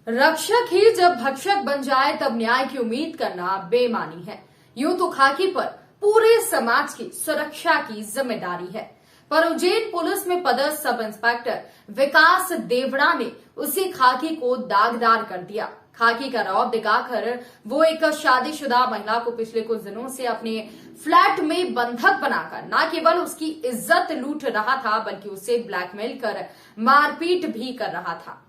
रक्षक ही जब भक्षक बन जाए तब न्याय की उम्मीद करना बेमानी है। यूं तो खाकी पर पूरे समाज की सुरक्षा की जिम्मेदारी है, पर उज्जैन पुलिस में पदस्थ सब इंस्पेक्टर विकास देवड़ा ने उसी खाकी को दागदार कर दिया। खाकी का रौब दिखाकर वो एक शादीशुदा महिला को पिछले कुछ दिनों से अपने फ्लैट में बंधक बनाकर न केवल उसकी इज्जत लूट रहा था, बल्कि उसे ब्लैकमेल कर मारपीट भी कर रहा था।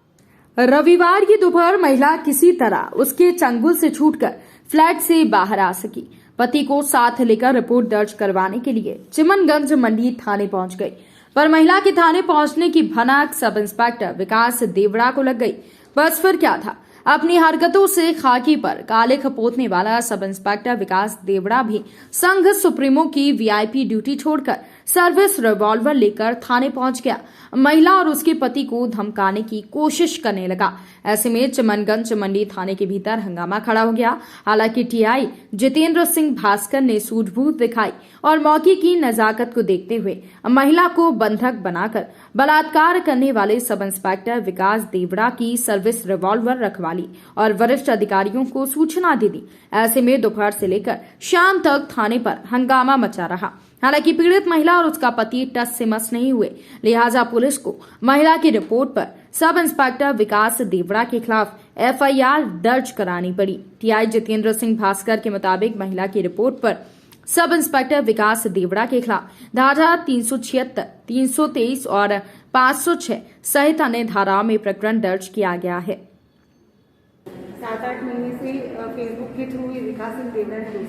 रविवार की दोपहर महिला किसी तरह उसके चंगुल से छूटकर फ्लैट से बाहर आ सकी। पति को साथ लेकर रिपोर्ट दर्ज करवाने के लिए चिमनगंज मंडी थाने पहुंच गई, पर महिला के थाने पहुंचने की भनक सब इंस्पेक्टर विकास देवड़ा को लग गई। बस फिर क्या था, अपनी हरकतों से खाकी पर काले खपोतने वाला सब इंस्पेक्टर विकास देवड़ा भी संघ सुप्रीमो की वीआईपी ड्यूटी छोड़कर सर्विस रिवॉल्वर लेकर थाने पहुंच गया। महिला और उसके पति को धमकाने की कोशिश करने लगा। ऐसे में चिमनगंज मंडी थाने के भीतर हंगामा खड़ा हो गया। हालांकि टीआई जितेंद्र सिंह भास्कर ने सूझबूझ दिखाई और मौके की नजाकत को देखते हुए महिला को बंधक बनाकर बलात्कार करने वाले सब इंस्पेक्टर विकास देवड़ा की सर्विस रिवॉल्वर रखवा ली और वरिष्ठ अधिकारियों को सूचना दे दी। ऐसे में दोपहर से लेकर शाम तक थाने पर हंगामा मचा रहा। हालांकि पीड़ित महिला और उसका पति टस से मस नहीं हुए, लिहाजा पुलिस को महिला की रिपोर्ट पर सब इंस्पेक्टर विकास देवड़ा के खिलाफ एफआईआर दर्ज करानी पड़ी। टीआई जितेंद्र सिंह भास्कर के मुताबिक महिला की रिपोर्ट पर सब इंस्पेक्टर विकास देवड़ा के खिलाफ धारा 376, 323 और 506 सहित अन्य धाराओं में प्रकरण दर्ज किया गया है। 7-8 महीने से फेसबुक के थ्रू विकास सिंह देवड़ा ने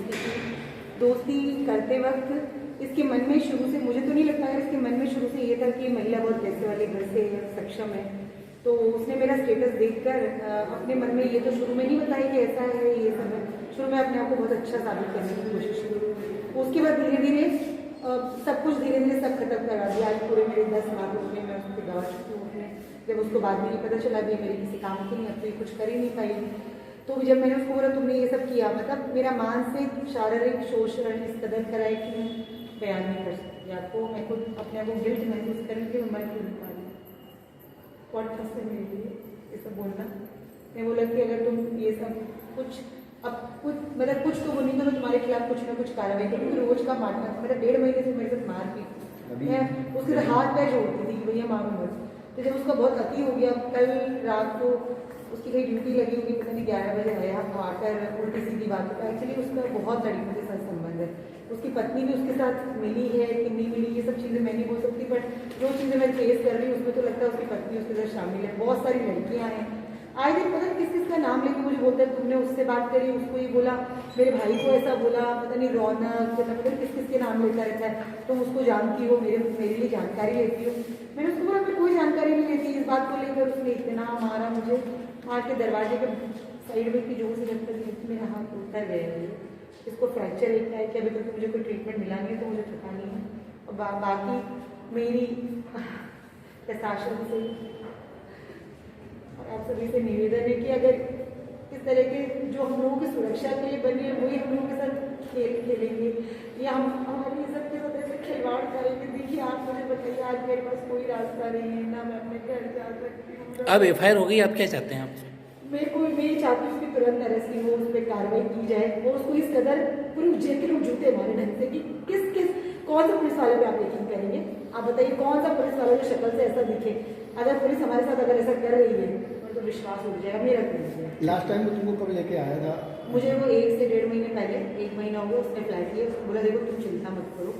दोस्ती करते वक्त इसके मन में शुरू से, मुझे तो नहीं लगता है, इसके मन में शुरू से ये था कि महिला बहुत पैसे वाले घर से सक्षम है। तो उसने मेरा स्टेटस देखकर अपने मन में ये तो शुरू में नहीं बताया कि ऐसा है, ये सब है। शुरू में अपने आप को बहुत अच्छा साबित करने की कोशिश की। उसके बाद धीरे धीरे सब कुछ सब खत्म करवा दिया। आज पूरे मेरे 10 लाख रुपये मैं उसको गवा चुकी हूँ। उसने जब उसको बाद में पता चला भी मेरे किसी काम की नहीं, अब तो ये कुछ कर ही नहीं पाएगी। तो जब मैंने उसको बोला तुमने ये सब किया, मतलब मेरा मानसिक शारीरिक शोषण इस कदर करा है कि मैं बयान नहीं कर सकती। आपको मैं खुद अपने आप को गिल्ट महसूस करूँ कि मैं मर क्यों नहीं पा रही। बहुत टफ है मेरे लिए ये सब बोलना। मैं बोला कि अगर तुम ये सब कुछ अब कुछ मतलब कुछ तो बोली तो मैं तुम्हारे खिलाफ कुछ ना कुछ कार्रवाई करूँ, क्योंकि रोज का मारना मतलब 1.5 महीने से मेरे साथ मार पी। मैं उसके हाथ पैर जोड़ती थी कि भैया मारो मत। तो जब उसका बहुत अति हो गया, कल रात को उसकी कहीं ड्यूटी लगी होगी, पता नहीं 11 बजे आया, आकर उल्टी सीधी बातों का। एक्चुअली उसका बहुत लड़कियों के साथ संबंध है। उसकी पत्नी भी उसके साथ मिली है कि नहीं मिली, ये सब चीज़ें मैं नहीं बोल सकती, बट जो चीज़ें मैं फेस कर रही हूँ उसमें तो लगता है उसकी पत्नी उसके साथ शामिल है। बहुत सारी लड़कियाँ हैं, आए दिन पता नहीं किस किस का नाम लेके मुझे बोलते हैं तुमने उससे बात करी, उसको ये बोला, मेरे भाई को ऐसा बोला, पता नहीं रौनक, पता नहीं किस किस के नाम लेता रहता है। तुम उसको जानती हो, मेरे लिए जानकारी लेती हो। मैंने उसको बोला मैं कोई जानकारी नहीं लेती। इस बात को लेकर उसने इतना मारा मुझे, मार के दरवाजे के साइड में की जोर से लगता है मेरा हाथ उतर गया है। इसको फ्रैक्चर एक है कि अभी तक मुझे कोई ट्रीटमेंट मिला नहीं है, तो मुझे पता नहीं है। और बाकी मेरी प्रशासन से और आप सभी से निवेदन है कि अगर इस तरह के जो हम लोगों की सुरक्षा के लिए बने हैं वही हम लोगों के साथ खेल खेलेंगे या हम हमारी सबके साथ ऐसे खिलवाड़ करेंगे। देखिए आप मुझे बताइए, आज मेरे पास कोई रास्ता नहीं है, ना मैं अपने घर जा सकती हूँ। अब एफआईआर हो गई, आप क्या चाहते हैं? आप मैं चाहती हूँ उसकी तुरंत अरेस्ट हो, उस पर कार्रवाई की जाए और उसको इस कदर पूरे उज्जैन के लोग जूते मारे ढंग से कि कौन सा पुलिस वाले पे आप यकीन करेंगे? आप बताइए कौन सा पुलिस वाला जो शक्ल से ऐसा दिखे, अगर पुलिस हमारे साथ अगर ऐसा कर रही है तो विश्वास उठ जाएगा मेरा। लास्ट टाइम तुमको कब लेके आया था? मुझे वो 1 से 1.5 महीने पहले, 1 महीना हो गया, उसने फ्लैट लिया। बोला देखो तुम चिंता मत करो,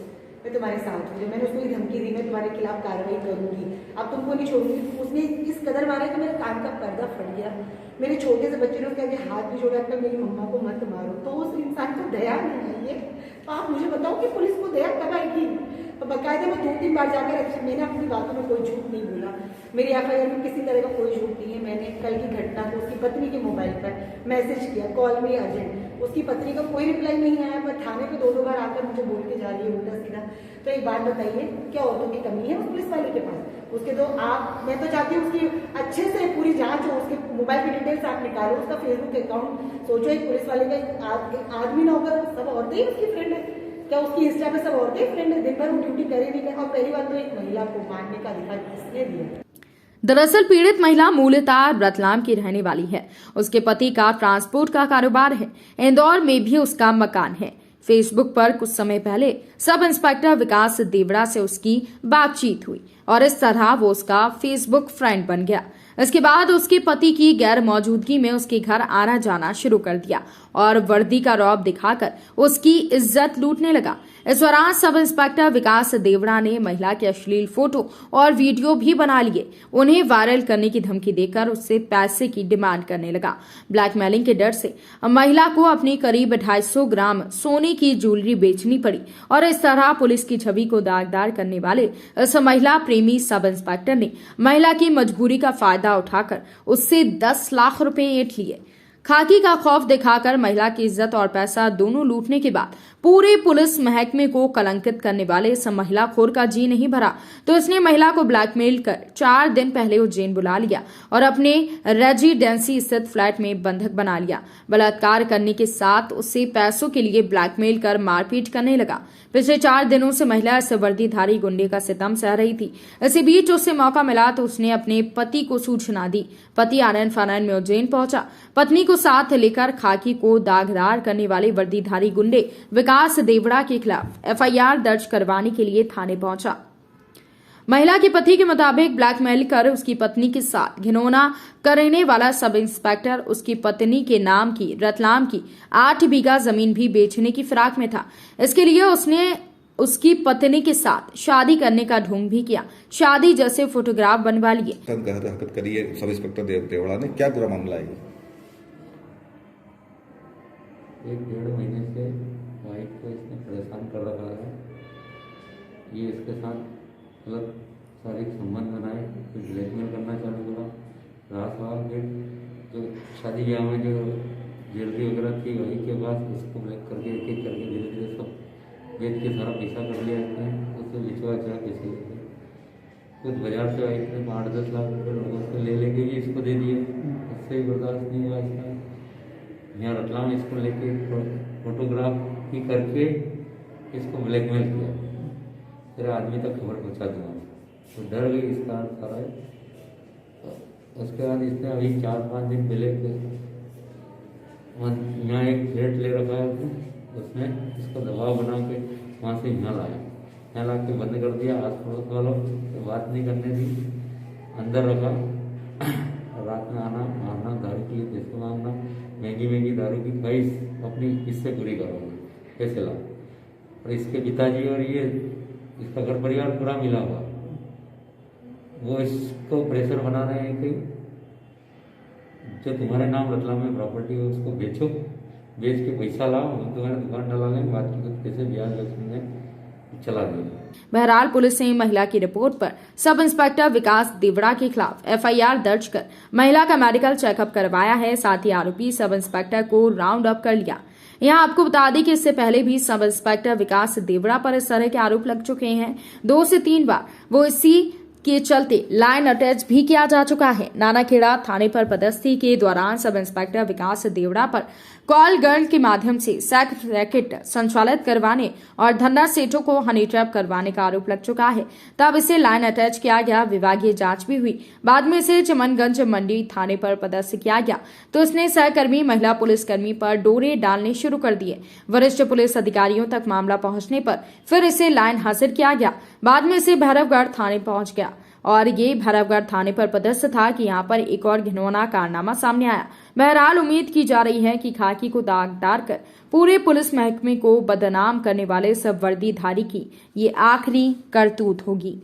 मैं तुम्हारे साथ हूँ। जब मैंने उसको धमकी दी मैं तुम्हारे खिलाफ कार्रवाई करूंगी, अब तुमको नहीं छोड़ूंगी, उसने इस कदर मारा कि मेरे कान का पर्दा फट गया। मेरे छोटे से बच्चे ने उसके आगे हाथ भी जोड़ा कर मेरी मम्मा को मत मारो। तो उस इंसान को दया नहीं है। आप मुझे बताओ कि पुलिस को दया कब आएगी? तो बाकायदा मैं 2-3 बार जाकर मैंने अपनी बातों में कोई झूठ नहीं बोला। मेरी एफआईआर में किसी तरह का कोई झूठ नहीं है। मैंने कल की घटना को उसकी पत्नी के मोबाइल पर मैसेज किया, कॉल मी अर्जेंट। उसकी पत्नी का कोई रिप्लाई नहीं आया, पर थाने पे 2-2 बार आकर मुझे बोल के जा रही है उल्टा सीधा। तो एक बात बताइए, क्या औरतों की कमी है उस पुलिस वाले के पास? उसके तो मैं तो चाहती हूँ उसकी अच्छे से पूरी जांच हो, उसके मोबाइल की डिटेल्स आप निकालो, उसका फेसबुक अकाउंट। सोचो एक पुलिस वाले का आदमी ना होगा, सब औरतें ही उसकी फ्रेंड है क्या? उसकी इंस्टा पे सब औरतें फ्रेंड है? दिन भर वो ड्यूटी करे नहीं करे। और पहली बात तो एक महिला को मारने का अधिकार किसने दिया? दरअसल पीड़ित महिला मूलतः रतलाम की रहने वाली है। उसके पति का ट्रांसपोर्ट का कारोबार है। इंदौर में भी उसका मकान है। फेसबुक पर कुछ समय पहले सब इंस्पेक्टर विकास देवड़ा से उसकी बातचीत हुई और इस तरह वो उसका फेसबुक फ्रेंड बन गया। इसके बाद उसके पति की गैर मौजूदगी में उसके घर आना जाना शुरू कर दिया और वर्दी का रौब दिखाकर उसकी इज्जत लूटने लगा। इस दौरान सब इंस्पेक्टर विकास देवड़ा ने महिला के अश्लील फोटो और वीडियो भी बना लिए। उन्हें वायरल करने की धमकी देकर उससे पैसे की डिमांड करने लगा। ब्लैकमेलिंग के डर से महिला को अपनी करीब 250 ग्राम सोने की ज्वेलरी बेचनी पड़ी और इस तरह पुलिस की छवि को दागदार करने वाले इस महिला प्रेमी सब इंस्पेक्टर ने महिला की मजबूरी का फायदा उठाकर उससे 10 लाख रुपए ऐंठ लिए। खाकी का खौफ दिखाकर महिला की इज्जत और पैसा दोनों लूटने के बाद पूरे पुलिस महकमे को कलंकित करने वाले इस महिला खोर का जी नहीं भरा तो इसने महिला को ब्लैकमेल कर 4 दिन पहले उज्जैन बुला लिया और अपने रेजिडेंसी स्थित फ्लैट में बंधक बना लिया। बलात्कार करने के साथ उसे पैसों के लिए ब्लैकमेल कर मारपीट करने लगा। पिछले 4 दिनों से महिला इस वर्दीधारी गुंडे का सितम सह रही थी। इसी बीच उसे मौका मिला तो उसने अपने पति को सूचना दी। पति आनन फानन में उज्जैन पहुंचा। पत्नी को साथ लेकर खाकी को दागदार करने वाले वर्दीधारी गुंडे विकास देवड़ा के खिलाफ एफआईआर दर्ज करवाने के लिए थाने पहुंचा। महिला के पति के मुताबिक ब्लैकमेल कर उसकी पत्नी के साथ घिनौना करने वाला सब इंस्पेक्टर उसकी पत्नी के नाम की रतलाम की 8 बीघा जमीन भी बेचने की फिराक में था। इसके लिए उसने उसकी पत्नी के साथ शादी करने का ढोंग भी किया। शादी जैसे फोटोग्राफ बनवा लिए। हरकत करी है सब इंस्पेक्टर देवड़ा ने, क्या पूरा मामला है? 1-1.5 महीने से वाइफ को इसने परेशान कर रखा है। ये इसके साथ गलत शारीरिक संबंध बनाए, फिर ब्लैकमेल करना चालू करा। रात वार फिर जो शादी ब्याह में जो ज्वेलरी वगैरह थी वही के बाद उसको ब्लैक करके एक करके धीरे धीरे सब बेच के सारा पैसा कर लिया इसने। उससे बिचवा चढ़ा पैसे लेके कुछ बाजार से वाइफ ने 8-10 लाख रुपये लोगों से लेके भी इसको दे दिए। उससे भी बर्दाश्त नहीं हुआ इसका। यहाँ रतलाम इसको लेके फोटोग्राफ ही करके इसको ब्लैकमेल किया। फिर आदमी तक खबर पहुँचा दूँगा तो डर गई इसका सारा। उसके बाद इसने अभी 4-5 दिन पहले यहाँ एक फ्लैट ले रखा है उसने इसको दबाव बना के वहाँ से यहाँ लाया। यहाँ ला के बंद कर दिया। आस पड़ोस वालों से बात नहीं करने दी, अंदर रखा। रात में आना मारना, दारू के लिए पैसे मांगना, महंगी दारू की ख्वाहिश अपनी इससे पूरी करोगे पैसे ला। और इसके पिताजी और ये इसका घर परिवार पूरा मिला हुआ, वो इसको प्रेशर बना रहे हैं कि जो तुम्हारे नाम रतलाम में प्रॉपर्टी है उसको बेचो, बेच के पैसा लाओ, हम तुम्हारे दुकान डाला लेंगे, बाकी कुछ पैसे ब्याज लक्ष्मी चला देंगे। बहरहाल पुलिस ने महिला की रिपोर्ट पर सब इंस्पेक्टर विकास देवड़ा के खिलाफ एफआईआर दर्ज कर महिला का मेडिकल चेकअप करवाया है। साथ ही आरोपी सब इंस्पेक्टर को राउंड अप कर लिया। यहाँ आपको बता दें कि इससे पहले भी सब इंस्पेक्टर विकास देवड़ा पर इस तरह के आरोप लग चुके हैं। 2 से 3 बार वो इसी के चलते लाइन अटैच भी किया जा चुका है। नानाखेड़ा थाने पर पदस्थी के दौरान सब इंस्पेक्टर विकास देवड़ा पर कॉल गर्ल के माध्यम से सेक्स रैकेट संचालित करवाने और धन्ना सेठों को हनी ट्रैप करवाने का आरोप लग चुका है। तब इसे लाइन अटैच किया गया। विभागीय जांच भी हुई। बाद में इसे चमनगंज मंडी थाने पर पदस्थ किया गया तो इसने सहकर्मी महिला पुलिसकर्मी पर डोरे डालने शुरू कर दिए। वरिष्ठ पुलिस अधिकारियों तक मामला पहुंचने पर फिर इसे लाइन हाजिर किया गया। बाद में इसे भैरवगढ़ थाने पहुंच गया और ये भैरवगढ़ थाने पर पदस्थ था कि यहाँ पर एक और घिनौना कारनामा सामने आया। बहरहाल उम्मीद की जा रही है कि खाकी को दागदार कर पूरे पुलिस महकमे को बदनाम करने वाले सब वर्दीधारी की ये आखिरी करतूत होगी।